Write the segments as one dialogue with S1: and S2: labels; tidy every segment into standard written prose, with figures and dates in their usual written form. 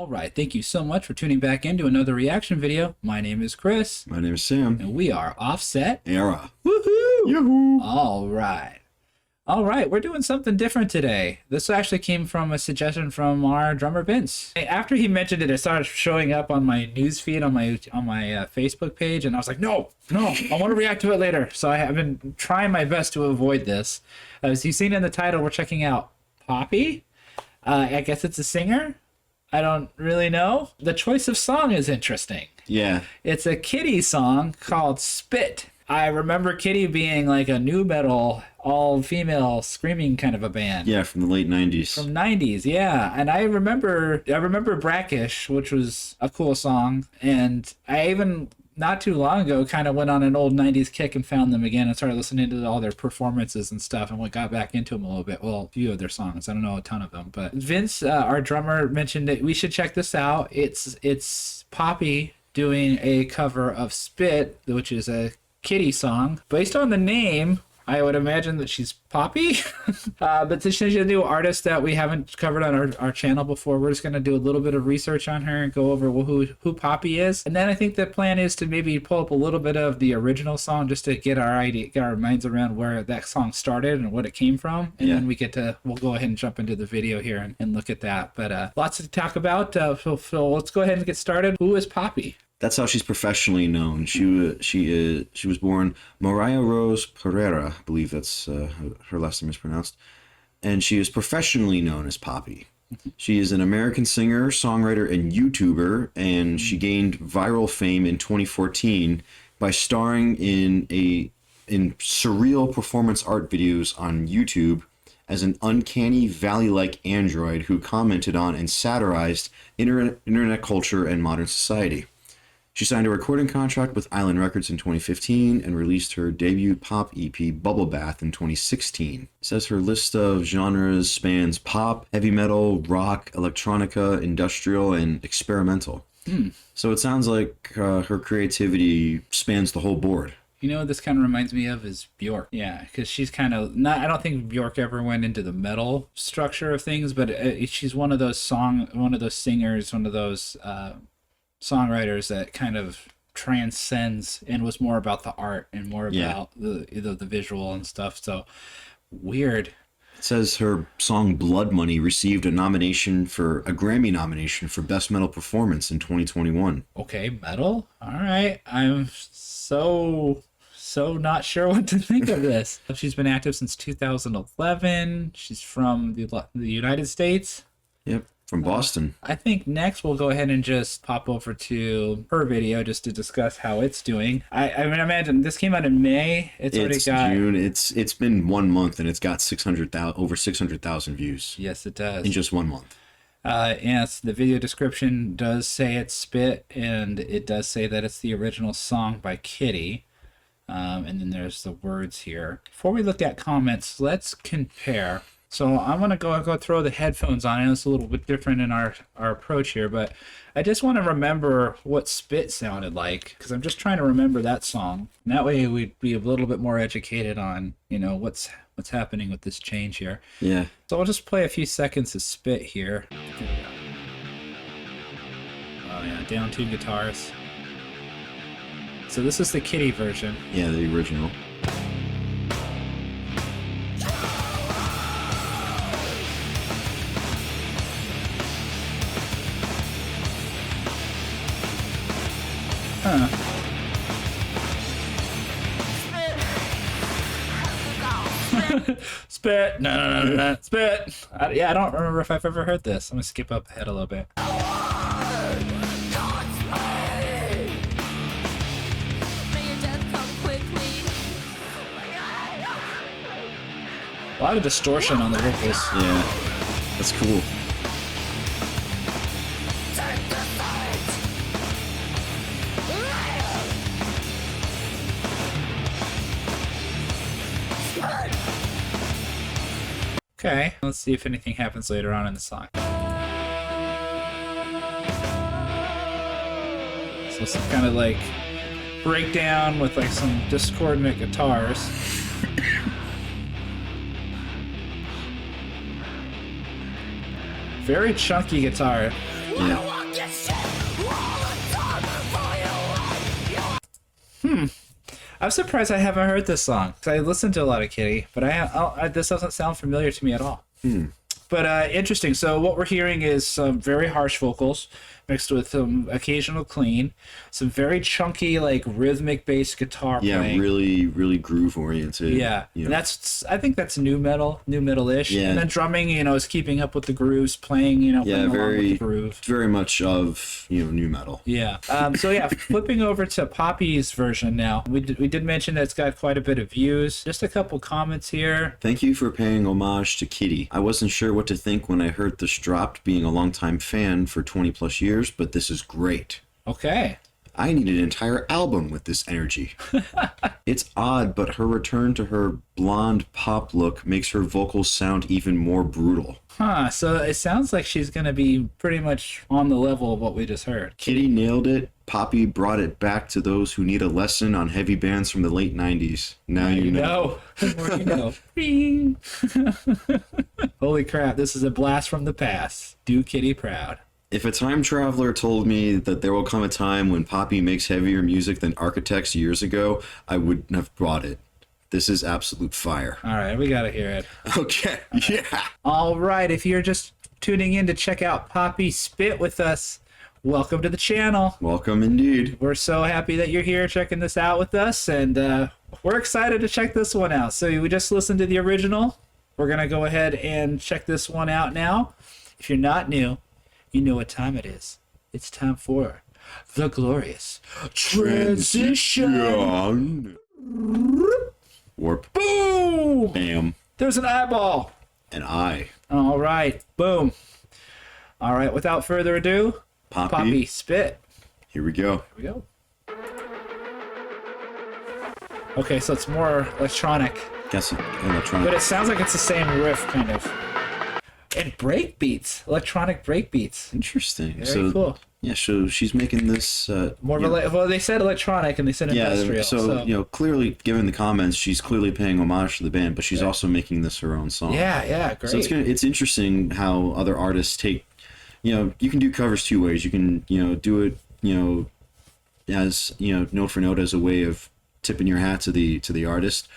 S1: All right, thank you so much for tuning back into another reaction video. My name is Chris.
S2: My name is Sam.
S1: And we are Offset
S2: Era.
S1: Woohoo!
S2: Yahoo!
S1: All right, we're doing something different today. This actually came from a suggestion from our drummer Vince. After he mentioned it, it started showing up on my news feed on my Facebook page, and I was like, no, I want to react to it later. So I have been trying my best to avoid this. As you've seen in the title, we're checking out Poppy. I guess it's a singer. I don't really know. The choice of song is interesting.
S2: Yeah.
S1: It's a Kitty song called Spit. I remember Kitty being like a new metal, all-female screaming kind of a band.
S2: Yeah, from the late 90s.
S1: From 90s, yeah. And I remember Brackish, which was a cool song. And I even, not too long ago, kind of went on an old 90s kick and found them again and started listening to all their performances and stuff and got back into them a little bit. Well, a few of their songs. I don't know a ton of them. But Vince, our drummer, mentioned that we should check this out. It's Poppy doing a cover of Spit, which is a Kitty song. Based on the name, I would imagine that she's Poppy. But this is a new artist that we haven't covered on our channel before. We're just going to do a little bit of research on her and go over who Poppy is. And then I think the plan is to maybe pull up a little bit of the original song just to get our minds around where that song started and what it came from. And then we'll go ahead and jump into the video here and look at that. But lots to talk about. So let's go ahead and get started. Who is Poppy?
S2: That's how she's professionally known. She was born Mariah Rose Pereira, I believe that's her last name is pronounced, and she is professionally known as Poppy. She is an American singer, songwriter, and YouTuber, and she gained viral fame in 2014 by starring in surreal performance art videos on YouTube as an uncanny valley-like android who commented on and satirized internet culture and modern society. She signed a recording contract with Island Records in 2015 and released her debut pop EP, Bubble Bath, in 2016. It says her list of genres spans pop, heavy metal, rock, electronica, industrial, and experimental. So it sounds like her creativity spans the whole board.
S1: You know what this kind of reminds me of is Bjork. Yeah, because she's kind of not. I don't think Bjork ever went into the metal structure of things, but she's one of those singers, one of those songwriters that kind of transcends and was more about the art and more about the visual and stuff. So weird.
S2: It says her song Blood Money received a Grammy nomination for Best Metal Performance in 2021.
S1: Okay, metal? All right. I'm so not sure what to think of this. She's been active since 2011. She's from the United States.
S2: Yep. From Boston.
S1: I think next we'll go ahead and just pop over to her video just to discuss how it's doing. I mean, imagine this came out in May. It's already got
S2: June. It's been 1 month and it's got over 600,000 views.
S1: Yes, it does.
S2: In just 1 month.
S1: Yes, the video description does say it's Spit, and it does say that it's the original song by Kitty. And then there's the words here. Before we look at comments, let's compare. So I'm going to go throw the headphones on. I know it's a little bit different in our approach here, but I just want to remember what Spit sounded like, because I'm just trying to remember that song. And that way we'd be a little bit more educated on, what's happening with this change here.
S2: Yeah.
S1: So I'll just play a few seconds of Spit here. Oh yeah, down-tuned guitars. So this is the Kitty version.
S2: Yeah, the original.
S1: Huh. Spit. No. Spit. I don't remember if I've ever heard this. I'm going to skip up ahead a little bit. A lot of distortion on the vocals.
S2: Yeah, that's cool.
S1: Okay, let's see if anything happens later on in the song. So some kind of like breakdown with like some discordant guitars. Very chunky guitar.
S2: Yeah.
S1: I'm surprised I haven't heard this song. 'Cause I listen to a lot of Kitty, but this doesn't sound familiar to me at all. But interesting. So what we're hearing is some very harsh vocals mixed with some occasional clean, some very chunky, like rhythmic bass guitar
S2: Yeah,
S1: playing.
S2: really, really groove oriented.
S1: Yeah,
S2: You
S1: and
S2: know.
S1: I think that's new metal-ish.
S2: Yeah.
S1: And then drumming, is keeping up with the grooves, playing,
S2: Yeah,
S1: playing along with the groove.
S2: very much of new metal.
S1: Yeah. So yeah, flipping over to Poppy's version now. We did mention that it's got quite a bit of views. Just a couple comments here.
S2: Thank you for paying homage to Kitty. I wasn't sure what to think when I heard this dropped, being a longtime fan for 20 plus years, but this is great.
S1: Okay.
S2: I need an entire album with this energy. It's odd, but her return to her blonde pop look makes her vocals sound even more brutal.
S1: Huh. So it sounds like she's gonna be pretty much on the level of what we just heard.
S2: Kitty nailed it. Poppy brought it back to those who need a lesson on heavy bands from the late 90s. Now you know.
S1: The more you know. Bing. Holy crap! This is a blast from the past. Do Kitty proud.
S2: If a time traveler told me that there will come a time when Poppy makes heavier music than Architects years ago, I wouldn't have bought it. This is absolute fire.
S1: All right, we gotta hear it.
S2: Okay, yeah.
S1: All right, if you're just tuning in to check out Poppy Spit with us, welcome to the channel.
S2: Welcome indeed.
S1: We're so happy that you're here checking this out with us, and we're excited to check this one out. So we just listened to the original. We're gonna go ahead and check this one out now. If you're not new, you know what time it is. It's time for the glorious transition.
S2: Warp.
S1: Boom!
S2: Bam.
S1: There's an eyeball.
S2: And I.
S1: All right, boom. All right, without further ado, Poppy Spit.
S2: Here we go.
S1: Here we go. Okay, so it's more electronic,
S2: Guess electronic.
S1: but it sounds like it's the same riff, kind of. And break beats, electronic break beats.
S2: Interesting.
S1: Very cool.
S2: Yeah, so she's making this
S1: More
S2: you know,
S1: well, they said electronic and they said industrial.
S2: so clearly, given the comments, she's clearly paying homage to the band, but she's also making this her own song.
S1: yeah, great.
S2: So it's interesting how other artists take, you can do covers two ways. You can, do it, as, note for note as a way of tipping your hat to the artist,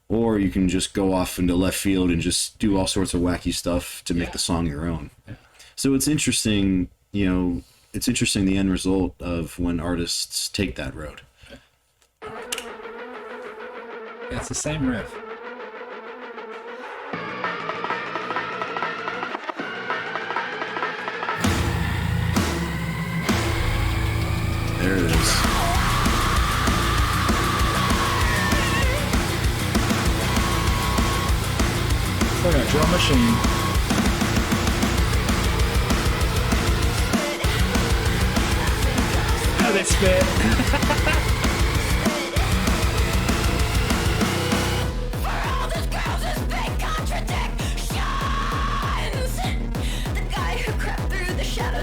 S2: or you can just go off into left field and just do all sorts of wacky stuff to make the song your own. Yeah. So it's interesting, it's interesting the end result of when artists take that road.
S1: Yeah, it's the same riff.
S2: There it is.
S1: It's like a drum machine. How they spit.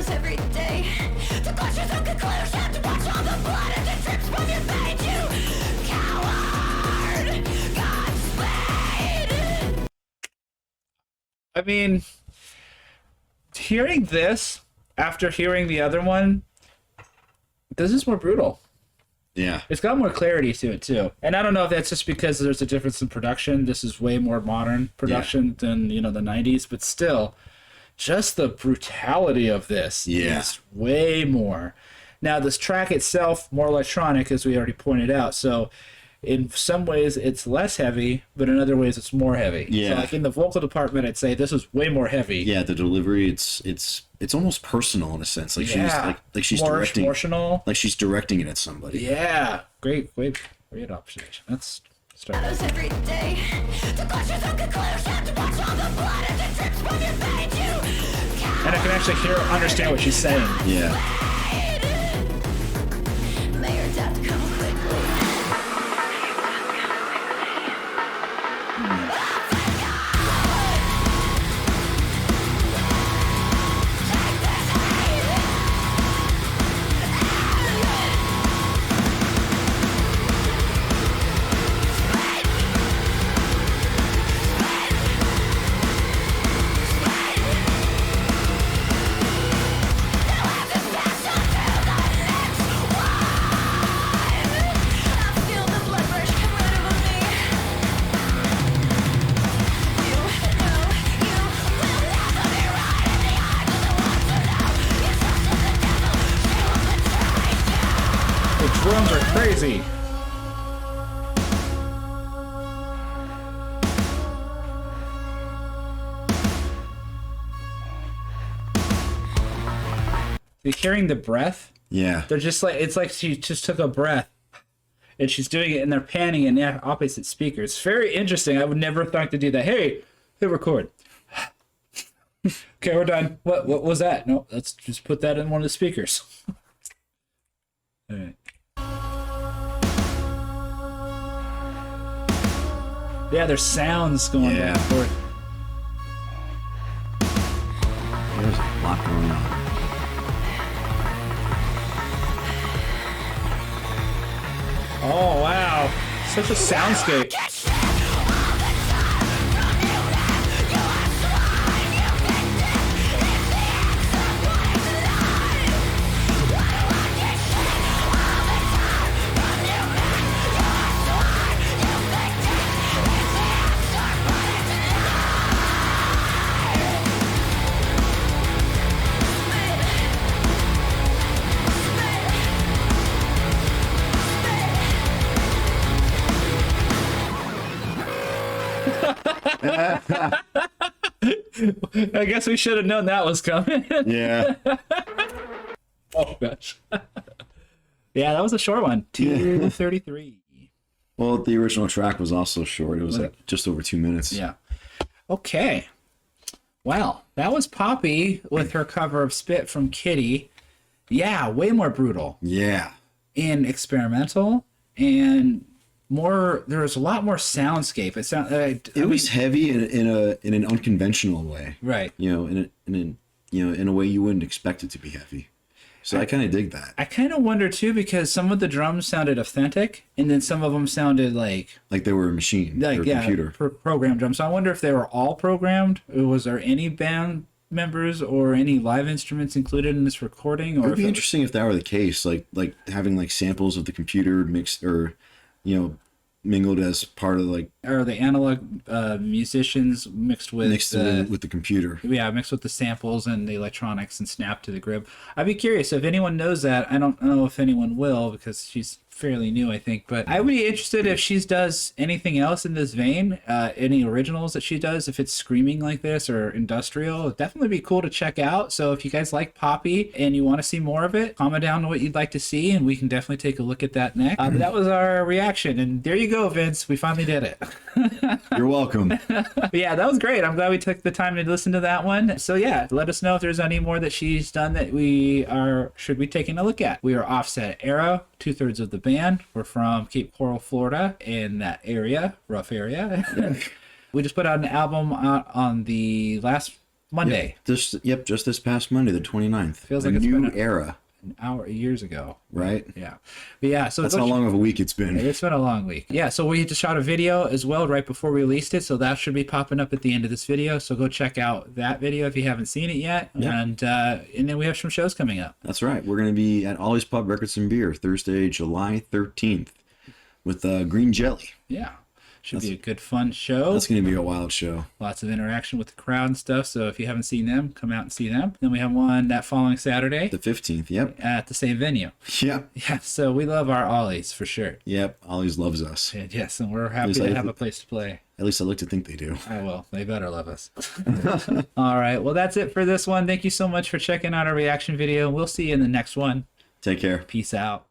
S3: Every day to clutch your own conclusion, to watch all the blood as it drips from your veins, you coward. Godspeed.
S1: I mean, hearing this after hearing the other one, this is more brutal.
S2: Yeah.
S1: It's got more clarity to it too. And I don't know if that's just because there's a difference in production. This is way more modern production than, the 90s, but still, just the brutality of this is way more. Now, this track itself, more electronic, as we already pointed out. So in some ways, it's less heavy, but in other ways, it's more heavy.
S2: Yeah.
S1: So like in the vocal department, I'd say this is way more heavy.
S2: Yeah, the delivery, it's almost personal in a sense. Like she's
S1: more
S2: directing,
S1: emotional.
S2: like she's directing it at somebody.
S1: Yeah, great observation. Let's start.
S3: Every day to clutch your own conclusion, to watch all the blood as it drips from your veins, you
S1: And I can actually understand what she's saying.
S2: Yeah.
S3: may your death come quickly. Now have this
S1: drums are crazy. You're hearing the breath?
S2: Yeah.
S1: They're just like, it's like she just took a breath and she's doing it and they're panning in opposite speakers. It's very interesting. I would never thought to do that. Hey, hit record. Okay, we're done. What was that? No, let's just put that in one of the speakers. All right. Yeah, there's sounds going
S2: Yeah.
S1: back and forth.
S2: There's a lot going on.
S1: Oh, wow. Such a soundscape. I guess we should have known that was coming.
S2: Yeah.
S1: Oh, gosh. Yeah, that was a short one. 2:33.
S2: Well, the original track was also short. It was like just over 2 minutes.
S1: Yeah. Okay. Well, that was Poppy with her cover of Spit from Kitty. Yeah, way more brutal
S2: Yeah.
S1: and experimental and more. There was a lot more soundscape.
S2: It was heavy in an unconventional way.
S1: right.
S2: You know, in a way you wouldn't expect it to be heavy. So I kind of dig that.
S1: I kind of wonder too because some of the drums sounded authentic, and then some of them sounded like
S2: Like they were a machine or a computer.
S1: programmed drums. So I wonder if they were all programmed. Was there any band members or any live instruments included in this recording?
S2: It
S1: Or
S2: would
S1: if
S2: be
S1: it-
S2: interesting if that were the case, like having like samples of the computer mixed or, mingled as part of like
S1: or the analog musicians mixed with
S2: mixed with the computer.
S1: yeah, mixed with the samples and the electronics and snapped to the grip. I'd be curious if anyone knows that. I don't know if anyone will because she's fairly new, I think. But I would be interested if she does anything else in this vein, any originals that she does, if it's screaming like this or industrial. It'd definitely be cool to check out. So if you guys like Poppy and you want to see more of it, comment down what you'd like to see, and we can definitely take a look at that next. But that was our reaction, and there you go, Vince. We finally did it.
S2: You're welcome.
S1: But yeah, that was great. I'm glad we took the time to listen to that one. So yeah, let us know if there's any more that she's done that should be taking a look at. We are Offset Arrow, 2/3 of the band. We're from Cape Coral, Florida, in that area, rough area. We just put out an album on the last Monday,
S2: Just this past Monday, the 29th.
S1: Feels
S2: a
S1: like it's
S2: new
S1: been
S2: era,
S1: years ago.
S2: right?
S1: Yeah. But yeah, so
S2: That's
S1: go
S2: how long of a week it's been.
S1: It's been a long week. Yeah, so we just shot a video as well right before we released it, so that should be popping up at the end of this video. So go check out that video if you haven't seen it yet.
S2: Yeah.
S1: And then we have some shows coming up.
S2: That's right. We're going to be at Ollie's Pub Records and Beer Thursday, July 13th with Green Jelly.
S1: Yeah. Should be a good, fun show.
S2: That's going to be a wild show.
S1: Lots of interaction with the crowd and stuff. So if you haven't seen them, come out and see them. Then we have one that following Saturday
S2: The 15th. Yep.
S1: at the same venue.
S2: Yep.
S1: Yeah, so we love our Ollies for sure.
S2: Yep. Ollie's loves us.
S1: And yes, and we're happy
S2: least
S1: to
S2: I-
S1: have a place to play.
S2: At least I like to think they do.
S1: Oh, well, they better love us. All right. Well, that's it for this one. Thank you so much for checking out our reaction video. We'll see you in the next one.
S2: Take care.
S1: Peace out.